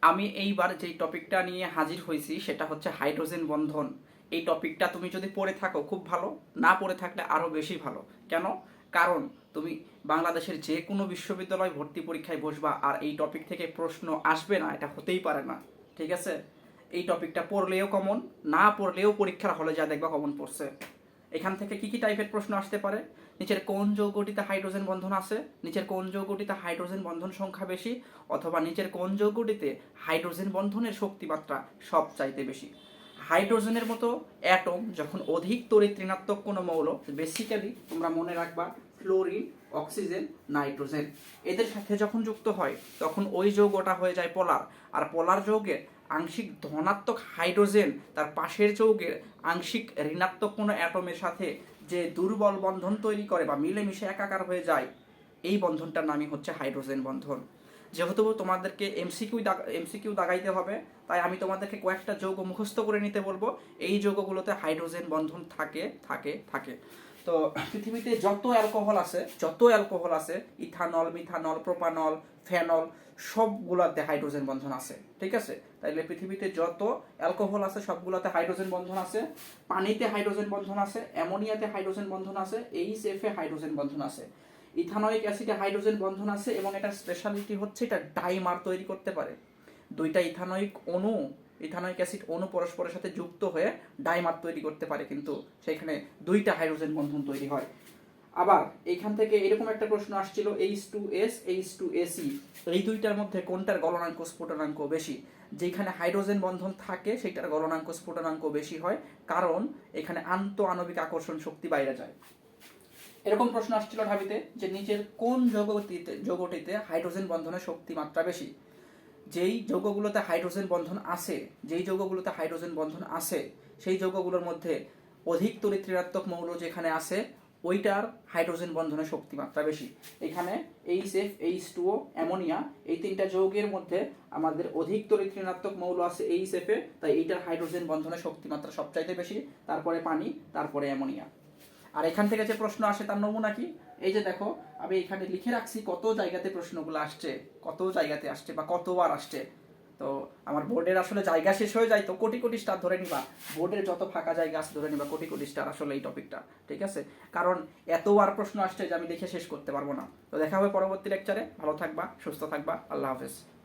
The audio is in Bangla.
আমি এইবার যেই টপিকটা নিয়ে হাজির হয়েছি সেটা হচ্ছে হাইড্রোজেন বন্ধন। এই টপিকটা তুমি যদি পড়ে থাকো খুব ভালো, না পড়ে থাকলে আরও বেশি ভালো। কেন? কারণ তুমি বাংলাদেশের যে কোনো বিশ্ববিদ্যালয় ভর্তি পরীক্ষায় বসবা আর এই টপিক থেকে প্রশ্ন আসবে না, এটা হতেই পারে না। ঠিক আছে? এই টপিকটা পড়লেও কমন, না পড়লেও পরীক্ষার হলে যা দেখবা কমন পড়ছে। এখান থেকে কি কি টাইপের প্রশ্ন আসতে পারে? নিচের কোন যৌগটিতে হাইড্রোজেন বন্ধন আছে? নিচের কোন যৌগটিতে হাইড্রোজেন বন্ধন সংখ্যা বেশি? অথবা নিচের কোন যৌগটিতে হাইড্রোজেন বন্ধনের শক্তিমাত্রা সবচাইতে বেশি? হাইড্রোজেনের মতো অ্যাটম যখন অধিক তড়িৎ ঋণাত্মক কোনো মৌল, বেসিক্যালি তোমরা মনে রাখবা ফ্লোরিন, অক্সিজেন, নাইট্রোজেন, এদের সাথে যখন যুক্ত হয় তখন ওই যৌগটা হয়ে যায় পোলার। আর পোলার যৌগের আংশিক ধনাত্মক হাইড্রোজেন তার পাশের যৌগের আংশিক ঋণাত্মক কোনো অ্যাটমের সাথে যে দুর্বল বন্ধন তৈরি করে বা মিলেমিশে একাকার হয়ে যায়, এই বন্ধনটার নামই হচ্ছে হাইড্রোজেন বন্ধন। যেহেতু তোমাদেরকে এমসিকিউ দাগাইতে হবে, তাই আমি তোমাদেরকে কয়েকটা যৌগ মুখস্থ করে নিতে বলবো। এই যৌগগুলোতে হাইড্রোজেন বন্ধন থাকে থাকে থাকে। তো পৃথিবীতে যত অ্যালকোহল আছে ইথানল, মিথানল, প্রোপানল, ফেনল, সবগুলোতে হাইড্রোজেন বন্ধন আছে। ঠিক আছে? তাইলে পৃথিবীতে যত অ্যালকোহল আছে সবগুলোতে হাইড্রোজেন বন্ধন আছে। পানিতে হাইড্রোজেন বন্ধন আছে, অ্যামোনিয়াতে হাইড্রোজেন বন্ধন আছে, এইচএফ এ হাইড্রোজেন বন্ধন আছে, ইথানোয়িক অ্যাসিডে হাইড্রোজেন বন্ধন আছে এবং এটার স্পেশালিটি হচ্ছে এটা ডাইমার তৈরি করতে পারে। দুইটা ইথানোয়িক অ্যাসিড অণু পরস্পরের সাথে যুক্ত হয়ে ডাইমার তৈরি করতে পারে, কিন্তু সেখানে দুইটা হাইড্রোজেন বন্ধন তৈরি হয়। আবার এইখান থেকে এরকম একটা প্রশ্ন আসছিল, H2S H2Ac, এই দুইটার মধ্যে কোনটার গলনাঙ্ক স্ফুটনাঙ্ক বেশি? যেখানে হাইড্রোজেন বন্ধন থাকে সেটার গলনাঙ্ক স্ফুটনাঙ্ক বেশি হয়, কারণ এখানে আন্তঃ আণবিক আকর্ষণ শক্তি বাইরে যায়। এরকম প্রশ্ন আসছিল ঢাবিতে যে নিচের কোন যৌগটিতে হাইড্রোজেন বন্ধনের শক্তি মাত্রা বেশি? যেই যৌগগুলোতে হাইড্রোজেন বন্ধন আছে সেই যৌগগুলোর মধ্যে অধিক তড়িৎ ঋণাত্মক মৌল যেখানে আছে ওইটার হাইড্রোজেন বন্ধনের শক্তি মাত্রা বেশি। এখানে HF, H2O, অ্যামোনিয়া, এই তিনটা যৌগের মধ্যে আমাদের অধিক তড়িৎ ঋণাত্মক মৌল আছে HF এ, তাই এইটার হাইড্রোজেন বন্ধনের শক্তি মাত্রা সবচাইতে বেশি, তারপরে পানি, তারপরে অ্যামোনিয়া। আর এখান থেকে যে প্রশ্ন আসে তার নমুনা কি? এই যে দেখো, আমি এখানে লিখে রাখছি কত জায়গাতে প্রশ্নগুলো আসছে, কত জায়গাতে আসছে বা কতবার আসছে। তো আমার বোর্ডের আসলে জায়গা শেষ হয়ে যায়, তো কোটি কোটি স্টার ধরে নিবা, বোর্ডের যত ফাঁকা জায়গা আছে ধরে নিবা কোটি কোটি স্টার আসলে এই টপিকটা। ঠিক আছে? কারণ এতবার প্রশ্ন আসছে যে আমি দেখে শেষ করতে পারবো না। তো দেখা হবে পরবর্তী লেকচারে। ভালো থাকবা, সুস্থ থাকবা, আল্লাহ হাফেজ।